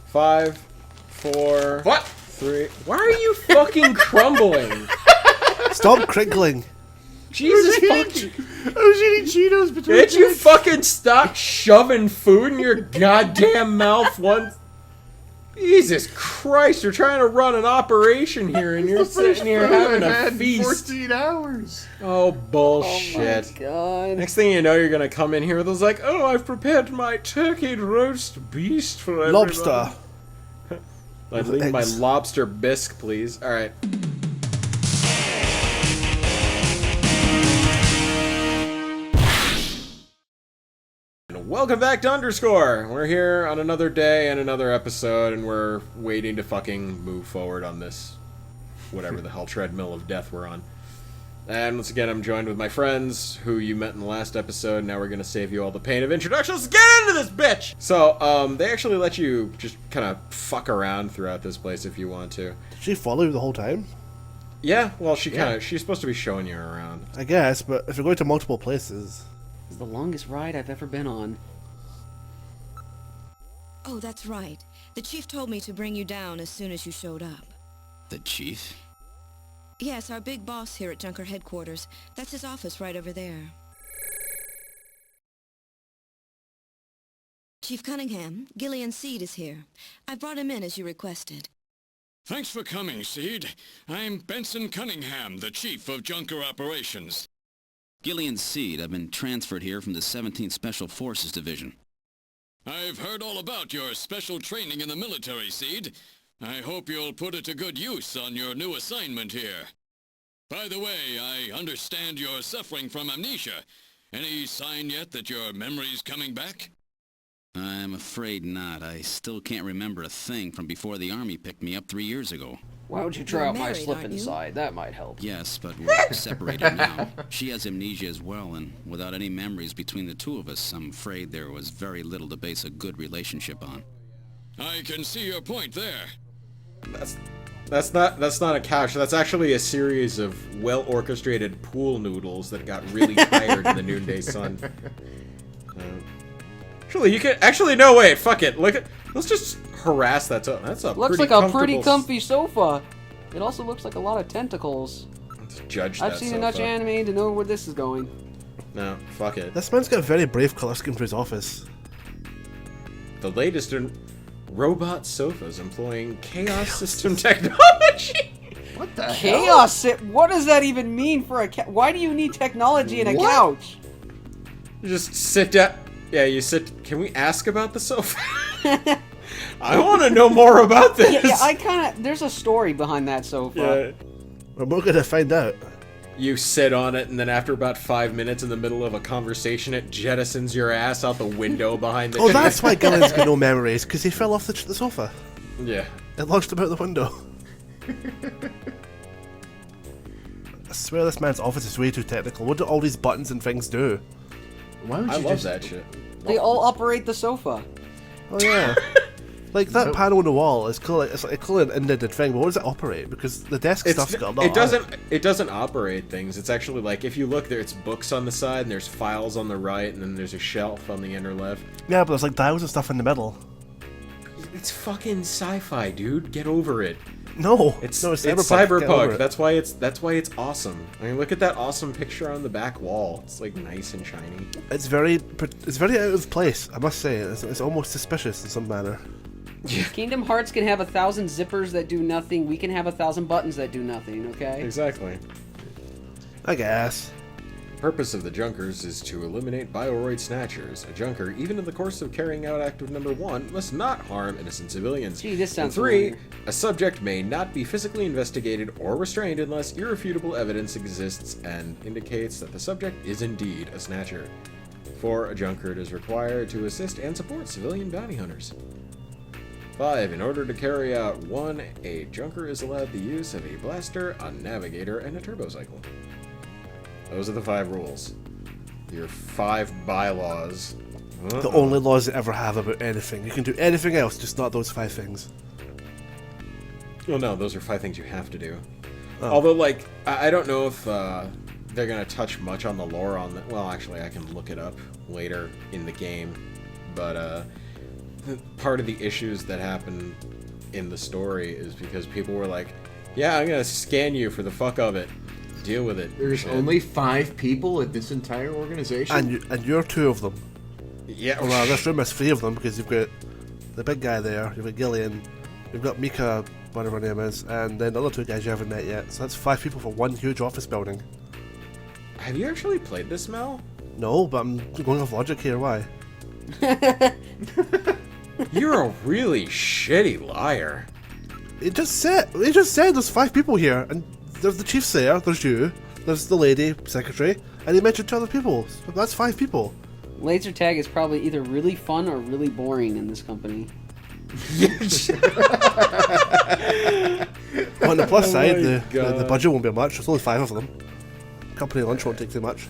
5, 4... What? 3... Why are you fucking crumbling? Stop crinkling. Jesus fucking... I was eating Cheetos between Did you fucking stop shoving food in your goddamn mouth once? Jesus Christ, you're trying to run an operation here and you're sitting here having a feast. 14 hours. Oh, bullshit. Oh my god. Next thing you know, you're gonna come in here with those like, oh, I've prepared my turkey roast beast for everybody. Lobster. I'd leave my lobster bisque, please. Alright. Welcome back to UnderSCORE! We're here on another day and another episode, and we're waiting to fucking move forward on this whatever the hell treadmill of death we're on. And once again, I'm joined with my friends, who you met in the last episode. Now we're gonna save you all the pain of introduction. Let's get into this bitch! So, they actually let you just kind of fuck around throughout this place if you want to. Did she follow you the whole time? Yeah, well, she's supposed to be showing you around. I guess, but if you're going to multiple places... This is the longest ride I've ever been on. Oh, that's right. The chief told me to bring you down as soon as you showed up. The chief? Yes, our big boss here at Junker headquarters. That's his office right over there. Chief Cunningham, Gillian Seed is here. I brought him in as you requested. Thanks for coming, Seed. I'm Benson Cunningham, the Chief of Junker Operations. Gillian Seed. I've been transferred here from the 17th Special Forces Division. I've heard all about your special training in the military, Seed. I hope you'll put it to good use on your new assignment here. By the way, I understand you're suffering from amnesia. Any sign yet that your memory's coming back? I'm afraid not. I still can't remember a thing from before the Army picked me up 3 years ago. Why don't you try You're out my married, slip aren't you? inside? That might help. Yes, but we're separated now. She has amnesia as well, and without any memories between the two of us, I'm afraid there was very little to base a good relationship on. I can see your point there. That's not a couch. That's actually a series of well-orchestrated pool noodles that got really tired in the noonday sun. Actually, you could. Actually, no, wait. Fuck it. Look at. Let's just harass that. That's a Looks pretty like a pretty comfortable comfy sofa. It also looks like a lot of tentacles. Let's judge I've that seen sofa. enough anime to know where this is going. No, fuck it. This man's got a very brave colour scheme for his office. The latest in robot sofas employing chaos system technology. What the hell? Chaos! What does that even mean for a couch? Why do you need technology in a What? couch? You just sit down. Yeah, you sit. Can we ask about the sofa? I want to know more about this. Yeah, I kind of. There's a story behind that sofa. Yeah. Well, we're going to find out. You sit on it, and then after about 5 minutes in the middle of a conversation, it jettisons your ass out the window behind the Oh, that's why Gillian's got no memories, because he fell off the sofa. Yeah. It launched him out the window. I swear this man's office is way too technical. What do all these buttons and things do? Why would you I love just... that shit. They all operate the sofa. Oh yeah. Like that panel on the wall is cool. It's like a cool and ended thing, but what does it operate? Because the desk stuff's got a lot. It doesn't operate things. It's actually like if you look there, it's books on the side, and there's files on the right, and then there's a shelf on the inner left. Yeah, but there's like dials and stuff in the middle. It's fucking sci-fi, dude. Get over it. No, It's no, it's Get over cyberpunk. it. That's why it's awesome. I mean, look at that awesome picture on the back wall. It's like nice and shiny. It's very out of place. I must say, it's almost suspicious in some manner. Kingdom Hearts can have 1,000 zippers that do nothing. We can have 1,000 buttons that do nothing. Okay. Exactly. I guess. The purpose of the Junkers is to eliminate Bioroid Snatchers. A Junker, even in the course of carrying out Active Number 1, must not harm innocent civilians. Gee, this sounds And 3, familiar. a subject may not be physically investigated or restrained unless irrefutable evidence exists and indicates that the subject is indeed a Snatcher. 4, a Junker is required to assist and support civilian bounty hunters. 5, in order to carry out 1, a Junker is allowed the use of a blaster, a navigator, and a turbocycle. Those are the 5 rules. Your 5 bylaws. The only laws they ever have about anything. You can do anything else, just not those 5 things. Well, no, those are 5 things you have to do. Oh. Although, like, I don't know if they're going to touch much on the lore on the... Well, actually, I can look it up later in the game. But, part of the issues that happen in the story is because people were like, yeah, I'm gonna scan you for the fuck of it. Deal with it. There's shit. only 5 people at this entire organization? And you're 2 of them. Yeah. Well, this room has 3 of them because you've got the big guy there, you've got Gillian, you've got Mika, whatever her name is, and then the other 2 guys you haven't met yet. So that's 5 people for one huge office building. Have you actually played this, Mel? No, but I'm going off logic here. Why? You're a really shitty liar. It just said there's 5 people here, and there's the chief's there, there's you, there's the lady secretary, and he mentioned 2 other people. So that's 5 people. Laser tag is probably either really fun or really boring in this company. On the plus side, my the God. budget won't be much. There's only 5 of them. Company lunch won't take too much.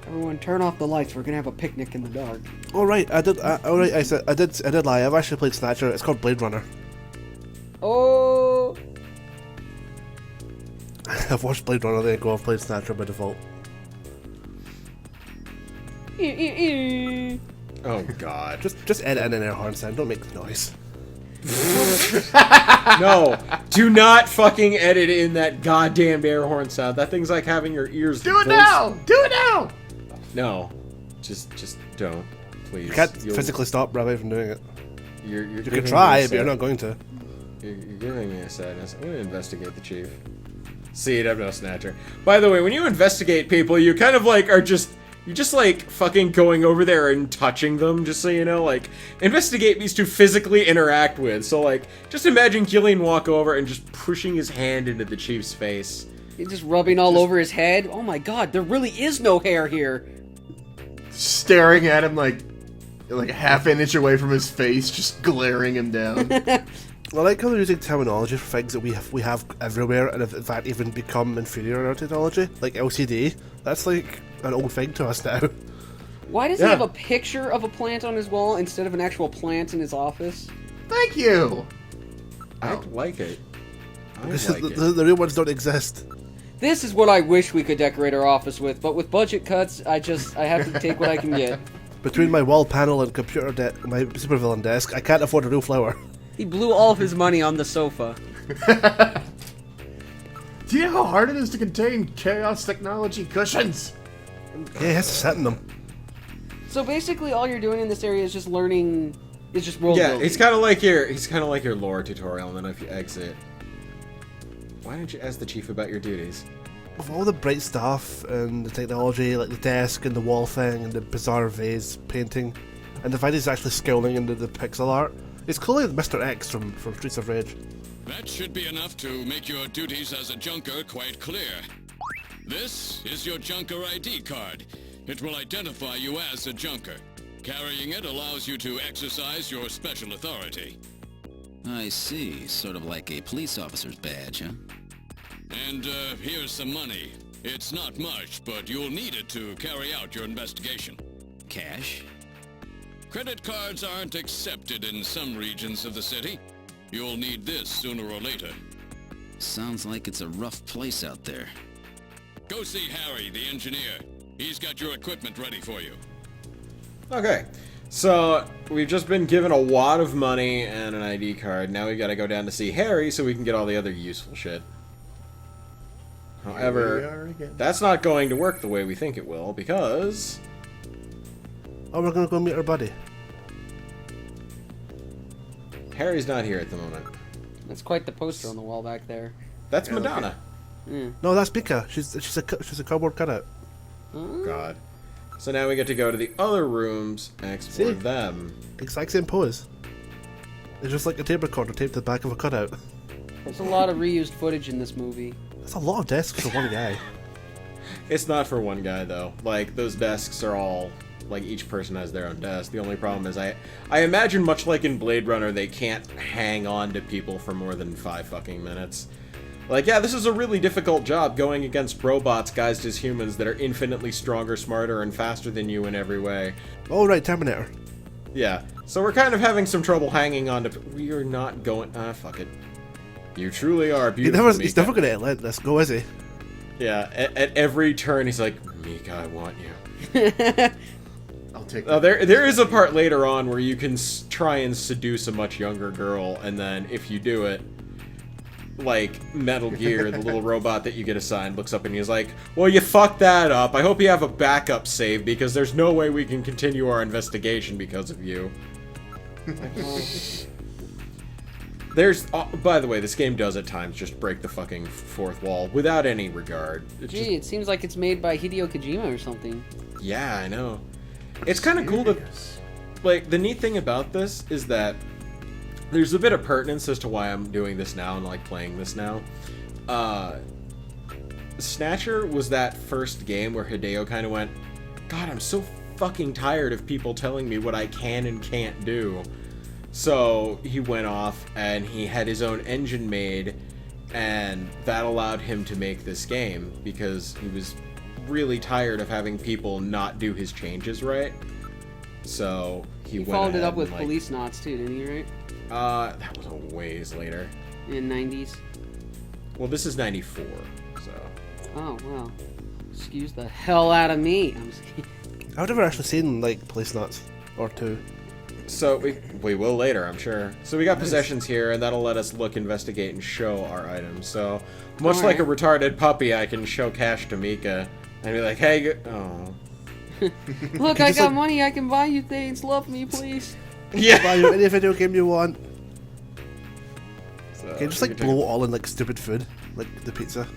Everyone, turn off the lights. We're gonna have a picnic in the dark. All right, I did lie. I've actually played Snatcher. It's called Blade Runner. Oh, I've watched Blade Runner. There you go. I've played Snatcher by default. Oh God. Just edit in an air horn sound. Don't make the noise. No, do not fucking edit in that goddamn air horn sound. That thing's like having your ears. Do it now! Do it now! No, just don't, please. You can't You'll- physically stop Rabbite from doing it. You're You giving can me try, a but you're sad- not going to. You're giving me a sadness. I'm gonna investigate the chief. See, it, I'm no Snatcher. By the way, when you investigate people, you kind of like are just. You're just like fucking going over there and touching them, just so you know. Like, investigate means to physically interact with. So, like, just imagine Gillian walk over and just pushing his hand into the chief's face. he's just rubbing all over his head. Oh my God, there really is no hair here. Staring at him like a half an inch away from his face, just glaring him down. I like how they're using terminology for things that we have everywhere, and have in fact even become inferior in our technology, like LCD. That's like an old thing to us now. Why does he Yeah. have a picture of a plant on his wall instead of an actual plant in his office? Thank you! I like it. I Because like it. the real ones don't exist. This is what I wish we could decorate our office with, but with budget cuts, I have to take what I can get. Between my wall panel and my supervillain desk, I can't afford a real flower. He blew all of his money on the sofa. Do you know how hard it is to contain chaos technology cushions? Yeah, he has to sit in them. So basically, all you're doing in this area is just learning, is just world Yeah, building. he's kind of like your lore tutorial, and then if you exit, why don't you ask the chief about your duties? With all the bright stuff and the technology, like the desk and the wall thing and the bizarre vase painting, and the fact he's actually scaling into the pixel art, it's clearly Mr. X from Streets of Rage. That should be enough to make your duties as a junker quite clear. This is your junker ID card. It will identify you as a junker. Carrying it allows you to exercise your special authority. I see. Sort of like a police officer's badge, huh? And here's some money. It's not much, but you'll need it to carry out your investigation. Cash? Credit cards aren't accepted in some regions of the city. You'll need this sooner or later. Sounds like it's a rough place out there. Go see Harry, the engineer. He's got your equipment ready for you. Okay, so we've just been given a wad of money and an ID card. Now we gotta go down to see Harry so we can get all the other useful shit. Here we However, are again. that's not going to work the way we think it will, because Oh, we're gonna go meet our buddy. Harry's not here at the moment. That's quite the poster on the wall back there. That's Madonna. No, that's Mika. She's a cardboard cutout. God. So now we get to go to the other rooms and explore See? them. Exact same pose. It's just like a tape recorder taped to the back of a cutout. There's a lot of reused footage in this movie. That's a lot of desks for one guy. It's not for one guy though. Like those desks are all like each person has their own desk. The only problem is I imagine much like in Blade Runner they can't hang on to people for more than 5 fucking minutes. Like, yeah, this is a really difficult job going against robots guised as humans that are infinitely stronger, smarter, and faster than you in every way. Oh right, Terminator. Yeah, so we're kind of having some trouble hanging on to... We are not going... fuck it. You truly are beautiful, He's Mika. never gonna let this go, is he? Yeah, at every turn he's like, Mika, I want you. I'll take Oh, that. there is a part later on where you can try and seduce a much younger girl, and then if you do it, like Metal Gear, the little robot that you get assigned looks up and he's like, well, you fucked that up. I hope you have a backup save because there's no way we can continue our investigation because of you. There's, by the way, this game does at times just break the fucking fourth wall without any regard. It's just, Gee, it seems like it's made by Hideo Kojima or something. yeah, I know. It's kind of cool that, like, the neat thing about this is that there's a bit of pertinence as to why I'm doing this now and, like, playing this now. Snatcher was that first game where Hideo kind of went, God, I'm so fucking tired of people telling me what I can and can't do. So he went off and he had his own engine made, and that allowed him to make this game because he was really tired of having people not do his changes right. So he went followed it up ahead with and, like, Police Knots too, didn't he, right? that was a ways later. In 90s. Well, this is 94, so. Oh, wow. Excuse the hell out of me. I'm just kidding. I've never actually seen, like, Police Knots or 2. So we will later, I'm sure. So we got possessions here, and that'll let us look, investigate, and show our items. So much like a retarded puppy, I can show cash to Mika and be like, "Hey, oh, Look, I got money. I can buy you things. Love me, please." yeah." Buy you any video game you want. So, Can you just, like, blow it all in, like, stupid food? Like the pizza?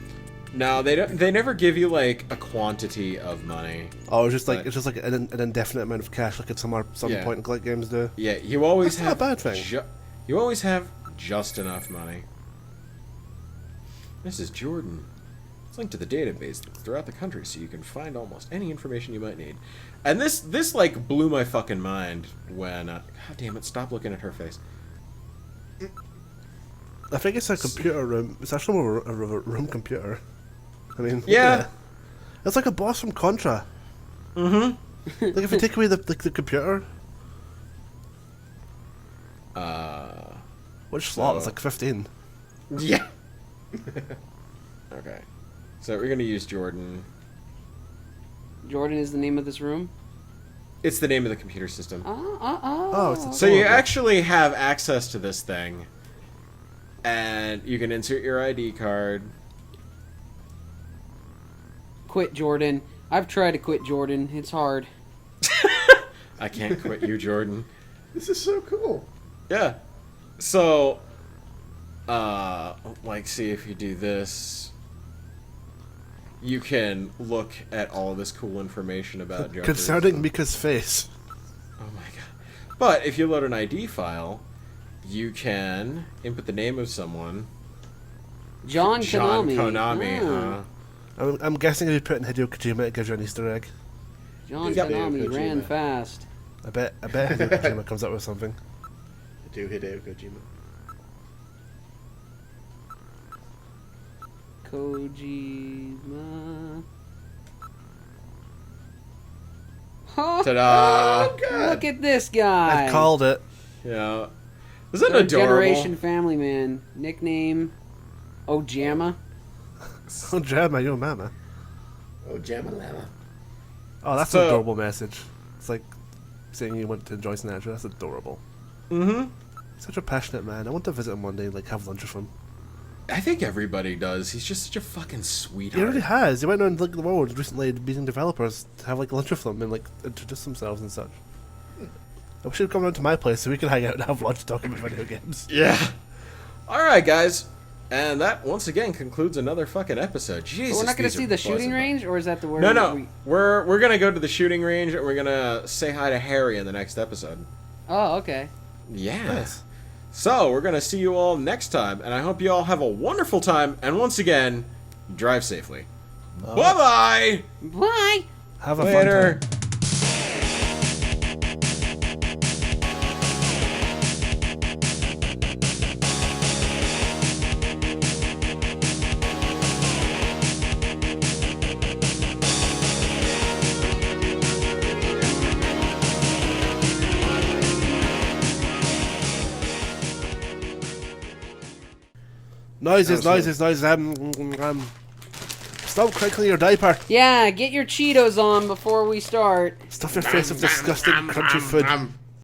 No, they don't. They never give you like a quantity of money. Oh, it's just like But- it's just like an indefinite amount of cash, like some Yeah. point and click games do. Yeah, you always That's not have a bad thing. You always have just enough money. This is Jordan. It's linked to the database throughout the country, so you can find almost any information you might need. And this like blew my fucking mind when. God damn it! Stop looking at her face. I think it's a computer room. It's actually more a room computer. I mean, look Yeah. at it. It's like a boss from Contra. Mm-hmm. Like if you take away the computer, which slot? It's so- like 15. Yeah. Okay. So we're gonna use Jordan. Jordan is the name of this room. It's the name of the computer system. Oh, it's So you actually have access to this thing, and you can insert your ID card. Quit, Jordan. I've tried to quit, Jordan. It's hard. I can't quit you, Jordan. This is so cool. Yeah. So, like, see if you do this, you can look at all of this cool information about Junkers. concerning Mika's face. Oh my god. But if you load an ID file, you can input the name of someone. John John Konami. Konami, Ah. huh? I'm guessing if you put in Hideo Kojima, it gives you an Easter egg. John Yep. Konami Kojima. ran fast. I bet Hideo Kojima comes up with something. I do Hideo Kojima. Kojima. Ta-da! Look at this guy. I called it. Yeah. Isn't Third that adorable? generation family man. Nickname Ojama. Oh, Jama, you're mama. Oh, Jamalama. Oh, that's So- an adorable message. It's like saying you want to enjoy Snatcher. That's adorable. Mm-hmm. Such a passionate man. I want to visit him one day and like have lunch with him. I think everybody does. He's just such a fucking He sweetheart. already has. He went around like the world recently meeting developers to have like lunch with them and like introduce themselves and such. I wish he'd come down to my place so we could hang out and have lunch talking about video games. Yeah. Alright, guys. And that, once again, concludes another fucking episode. Jesus, But we're not going these to see are the shooting buzzing. range, or is that the word? No. We're gonna go to the shooting range, and we're gonna say hi to Harry in the next episode. Oh, okay. Yeah. Nice. So, we're gonna see you all next time, and I hope you all have a wonderful time, and once again, drive safely. Bye-bye! Bye. Have a Later. fun time. Noises. Stop crinkling your diaper. Yeah, get your Cheetos on before we start. Stuff your face with disgusting, crunchy food.